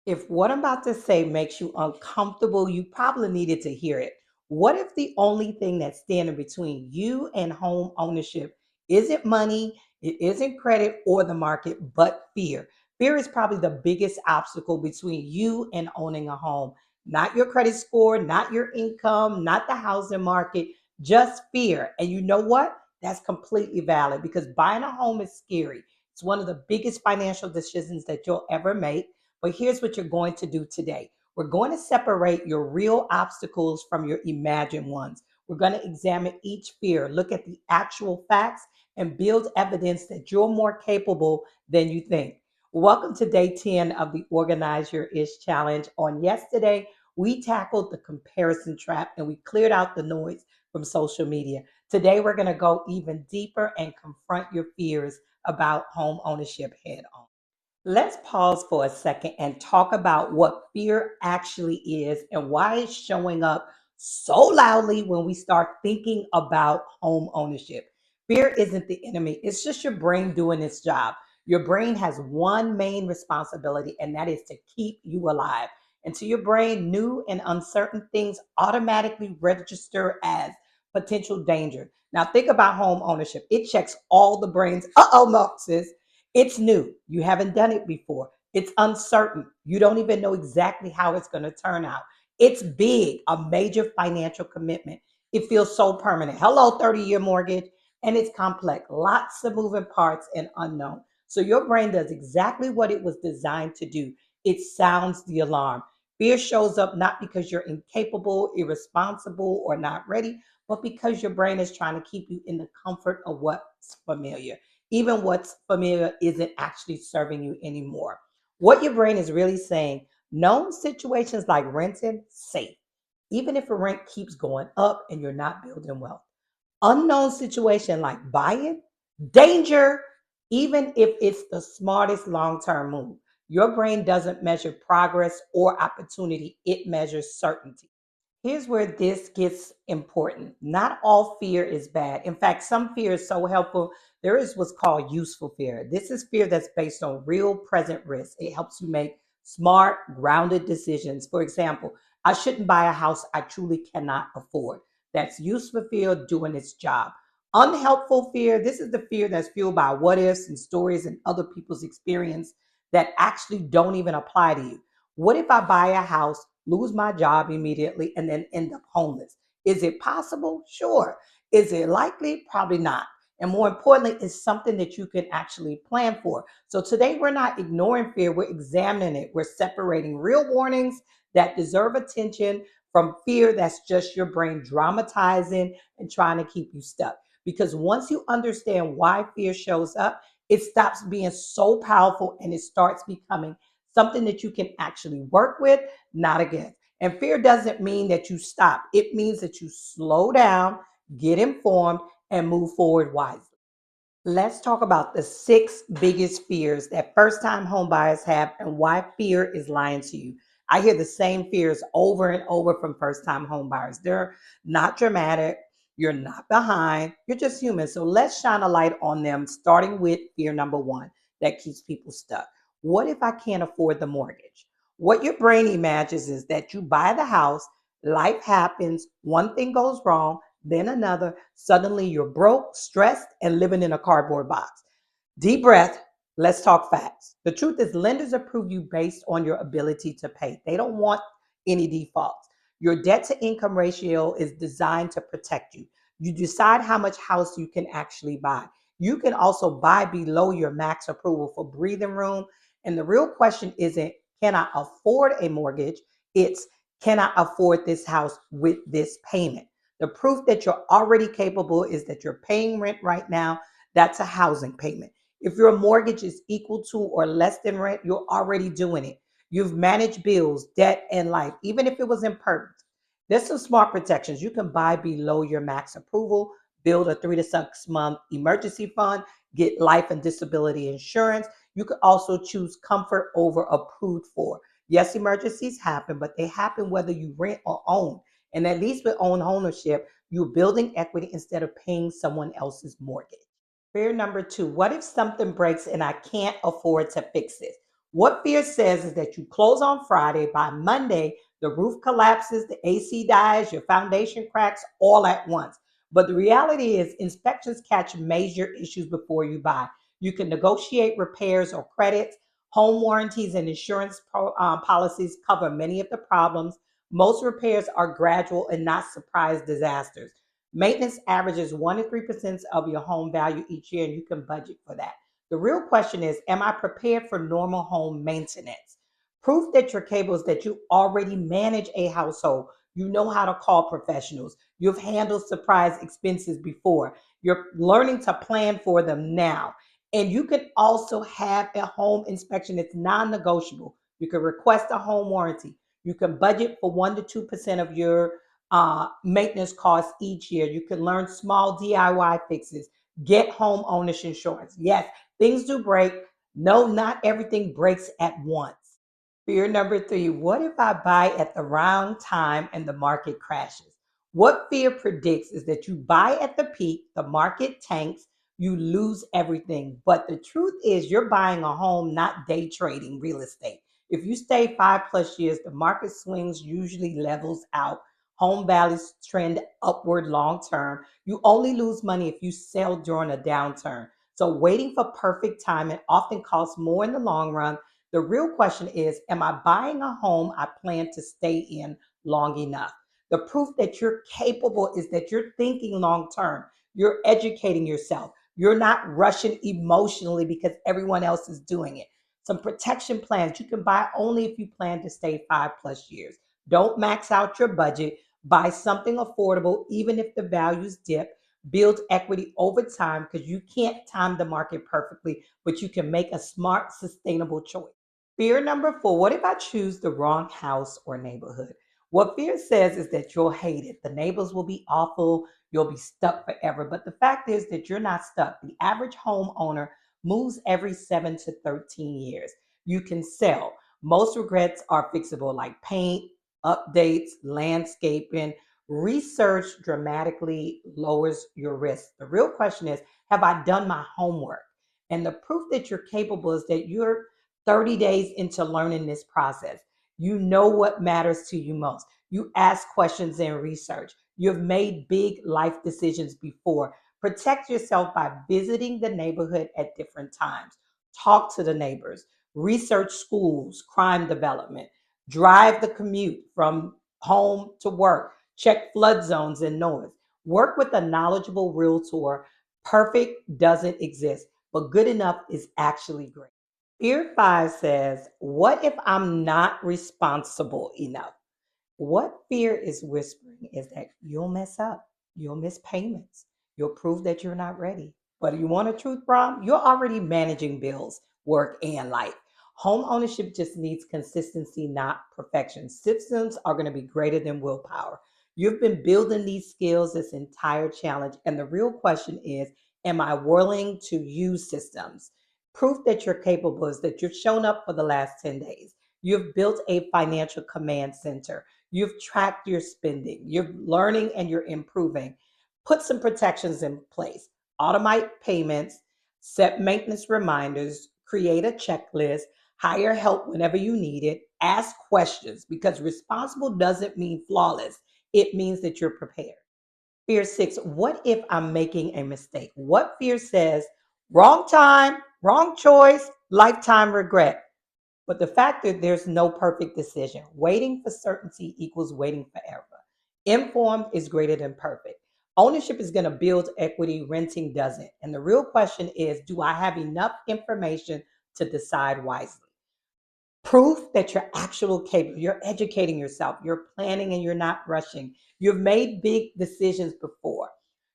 If what I'm about to say makes you uncomfortable, you probably needed to hear it. What if the only thing that's standing between you and home ownership isn't money, it isn't credit or the market, but fear? Fear is probably the biggest obstacle between you and owning a home. Not your credit score, not your income, not the housing market, just fear. And you know what? That's completely valid because buying a home is scary. It's one of the biggest financial decisions that you'll ever make. But here's what you're going to do today. We're going to separate your real obstacles from your imagined ones. We're going to examine each fear, look at the actual facts, and build evidence that you're more capable than you think. Welcome to day 10 of the Organize Your Ish Challenge. On yesterday, we tackled the comparison trap and we cleared out the noise from social media. Today, we're going to go even deeper and confront your fears about home ownership head on. Let's pause for a second and talk about what fear actually is and why it's showing up so loudly when we start thinking about home ownership. Fear isn't the enemy, it's just your brain doing its job. Your brain has one main responsibility, and that is to keep you alive. And to your brain, new and uncertain things automatically register as potential danger. Now, think about home ownership. It checks all the brain's boxes. It's new. You haven't done it before. It's uncertain. You don't even know exactly how it's going to turn out. It's big, a major financial commitment. It feels so permanent. Hello, 30-year mortgage. And it's complex, lots of moving parts and unknown. So your brain does exactly what it was designed to do. It sounds the alarm. Fear shows up not because you're incapable, irresponsible, or not ready, but because your brain is trying to keep you in the comfort of what's familiar, even what's familiar isn't actually serving you anymore. What your brain is really saying, known situations like renting, safe, even if a rent keeps going up and you're not building wealth. Unknown situation like buying, danger, even if it's the smartest long term move. Your brain doesn't measure progress or opportunity, it measures certainty. Here's where this gets important. Not all fear is bad. In fact, some fear is so helpful. There is what's called useful fear. This is fear that's based on real present risk. It helps you make smart, grounded decisions. For example, I shouldn't buy a house I truly cannot afford. That's useful fear doing its job. Unhelpful fear, this is the fear that's fueled by what ifs and stories and other people's experience that actually don't even apply to you. What if I buy a house, lose my job immediately, and then end up homeless? Is it possible? Sure. Is it likely? Probably not. And more importantly, it's something that you can actually plan for. So today we're not ignoring fear, we're examining it. We're separating real warnings that deserve attention from fear that's just your brain dramatizing and trying to keep you stuck. Because once you understand why fear shows up, it stops being so powerful and it starts becoming something that you can actually work with, not against. And fear doesn't mean that you stop, it means that you slow down, get informed, and move forward wisely. Let's talk about the six biggest fears that first time home buyers have and why fear is lying to you. I hear the same fears over and over from first time home buyers. They're not dramatic. You're not behind. You're just human. So let's shine a light on them, starting with fear number one that keeps people stuck. What if I can't afford the mortgage? What your brain imagines is that you buy the house, life happens, one thing goes wrong, then another. Suddenly you're broke, stressed, and living in a cardboard box. Deep breath. Let's talk facts. The truth is, lenders approve you based on your ability to pay. They don't want any defaults. Your debt to income ratio is designed to protect you. You decide how much house you can actually buy. You can also buy below your max approval for breathing room. And the real question isn't, can I afford a mortgage? It's, can I afford this house with this payment? The proof that you're already capable is that you're paying rent right now. That's a housing payment. If your mortgage is equal to or less than rent, you're already doing it. You've managed bills, debt, and life, even if it was imperfect. There's some smart protections. You can buy below your max approval, build a 3 to 6 month emergency fund, get life and disability insurance. You could also choose comfort over approved for. Yes, emergencies happen, but they happen whether you rent or own. And at least with own ownership, you're building equity instead of paying someone else's mortgage. Fear number two, what if something breaks and I can't afford to fix it? What fear says is that you close on Friday, by Monday, the roof collapses, the AC dies, your foundation cracks all at once. But the reality is, inspections catch major issues before you buy. You can negotiate repairs or credits. Home warranties and insurance policies cover many of the problems. Most repairs are gradual and not surprise disasters. Maintenance averages 1 to 3% of your home value each year, and you can budget for that. The real question is, am I prepared for normal home maintenance? Proof that you're capable is that you already manage a household. You know how to call professionals. You've handled surprise expenses before. You're learning to plan for them now. And you can also have a home inspection. It's non-negotiable. You can request a home warranty. You can budget for 1 to 2% of your maintenance costs each year. You can learn small DIY fixes. Get home ownership insurance. Yes, things do break. No, not everything breaks at once. Fear number three, what if I buy at the wrong time and the market crashes? What fear predicts is that you buy at the peak, the market tanks, you lose everything. But the truth is, you're buying a home, not day trading real estate. If you stay 5+ years, the market swings usually levels out. Home values trend upward long term. You only lose money if you sell during a downturn. So waiting for perfect timing often costs more in the long run. The real question is, am I buying a home I plan to stay in long enough? The proof that you're capable is that you're thinking long term. You're educating yourself. You're not rushing emotionally because everyone else is doing it. Some protection plans you can buy only if you plan to stay 5+ years. Don't max out your budget. Buy something affordable, even if the values dip. Build equity over time because you can't time the market perfectly, but you can make a smart, sustainable choice. Fear number four, what if I choose the wrong house or neighborhood? What fear says is that you'll hate it. The neighbors will be awful. You'll be stuck forever. But the fact is that you're not stuck. The average homeowner moves every 7 to 13 years. You can sell. Most regrets are fixable, like paint, updates, landscaping. Research dramatically lowers your risk. The real question is, have I done my homework? And the proof that you're capable is that you're 30 days into learning this process. You know what matters to you most. You ask questions and research. You've made big life decisions before. Protect yourself by visiting the neighborhood at different times. Talk to the neighbors. Research schools, crime development. Drive the commute from home to work. Check flood zones and noise. Work with a knowledgeable realtor. Perfect doesn't exist, but good enough is actually great. Fear five says, what if I'm not responsible enough? What fear is whispering is that you'll mess up, you'll miss payments, you'll prove that you're not ready. But you want a truth bomb? You're already managing bills, work, and life. Home ownership just needs consistency, not perfection. Systems are going to be greater than willpower. You've been building these skills this entire challenge, and the real question is, am I willing to use systems? Proof that you're capable is that you've shown up for the last 10 days. You've built a financial command center. You've tracked your spending. You're learning and you're improving. Put some protections in place. Automate payments, set maintenance reminders, create a checklist, hire help whenever you need it, ask questions because responsible doesn't mean flawless. It means that you're prepared. Fear six, what if I'm making a mistake? What fear says, wrong time, wrong choice, lifetime regret? But the fact that there's no perfect decision, waiting for certainty equals waiting forever. Informed is greater than perfect. Ownership is going to build equity, renting doesn't. And the real question is, do I have enough information to decide wisely? Proof that you're actual capable, you're educating yourself, you're planning and you're not rushing. You've made big decisions before.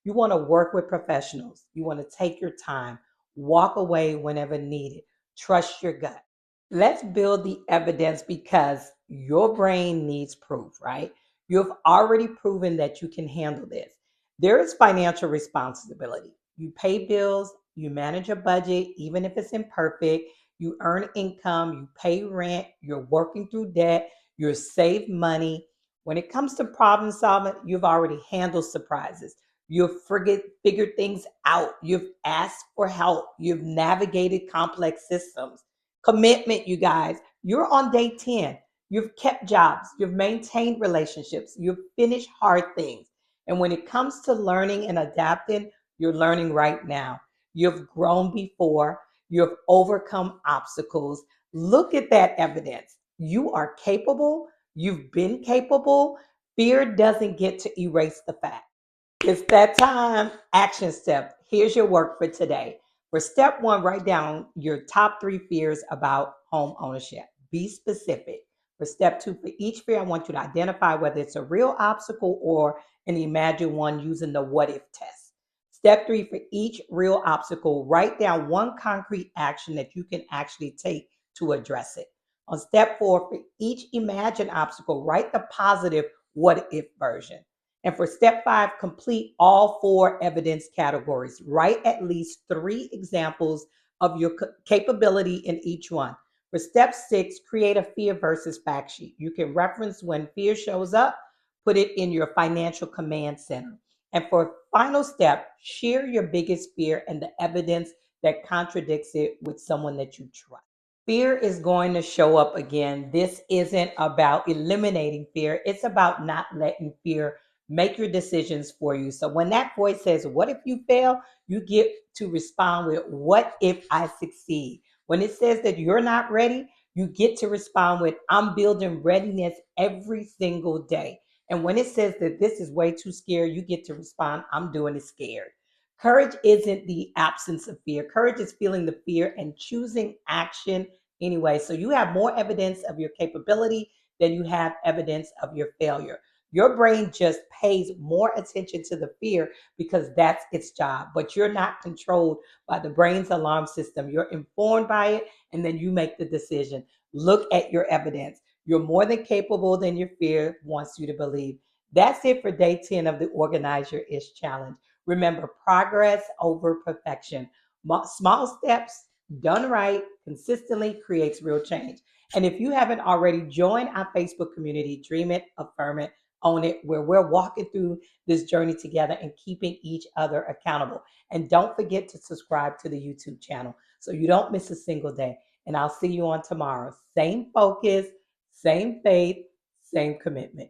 You want to work with professionals. You want to take your time, walk away whenever needed. Trust your gut. Let's build the evidence because your brain needs proof, right? You've already proven that you can handle this. There is financial responsibility. You pay bills, you manage a budget, even if it's imperfect, you earn income, you pay rent, you're working through debt, you save money. When it comes to problem solving, you've already handled surprises. You've figured things out. You've asked for help. You've navigated complex systems. Commitment, you guys. You're on day 10. You've kept jobs, you've maintained relationships, you've finished hard things. And when it comes to learning and adapting, you're learning right now. You've grown before, you've overcome obstacles. Look at that evidence. You are capable, you've been capable. Fear doesn't get to erase the fact. It's that time. Action step. Here's your work for today. For step one, write down your top 3 fears about home ownership. Be specific. For step two, for each fear, I want you to identify whether it's a real obstacle or an imagined one using the what if test. Step three, for each real obstacle, write down one concrete action that you can actually take to address it. On step four, for each imagined obstacle, write the positive what if version. And for step five, complete all 4 evidence categories. Write at least 3 examples of your capability in each one. For step 6, create a fear versus fact sheet. You can reference when fear shows up, put it in your financial command center. And for final step, share your biggest fear and the evidence that contradicts it with someone that you trust. Fear is going to show up again. This isn't about eliminating fear, it's about not letting fear make your decisions for you. So when that voice says, what if you fail? You get to respond with, what if I succeed? When it says that you're not ready, you get to respond with, I'm building readiness every single day. And when it says that this is way too scary, you get to respond, I'm doing it scared. Courage isn't the absence of fear. Courage is feeling the fear and choosing action anyway. So you have more evidence of your capability than you have evidence of your failure. Your brain just pays more attention to the fear because that's its job, but you're not controlled by the brain's alarm system. You're informed by it, and then you make the decision. Look at your evidence. You're more than capable than your fear wants you to believe. That's it for day 10 of the Organize Your Ish Challenge. Remember, progress over perfection. Small steps done right consistently creates real change. And if you haven't already, join our Facebook community, Dream It, Affirm It, Own It, where we're walking through this journey together and keeping each other accountable. And don't forget to subscribe to the YouTube channel so you don't miss a single day. And I'll see you on tomorrow. Same focus, same faith, same commitment.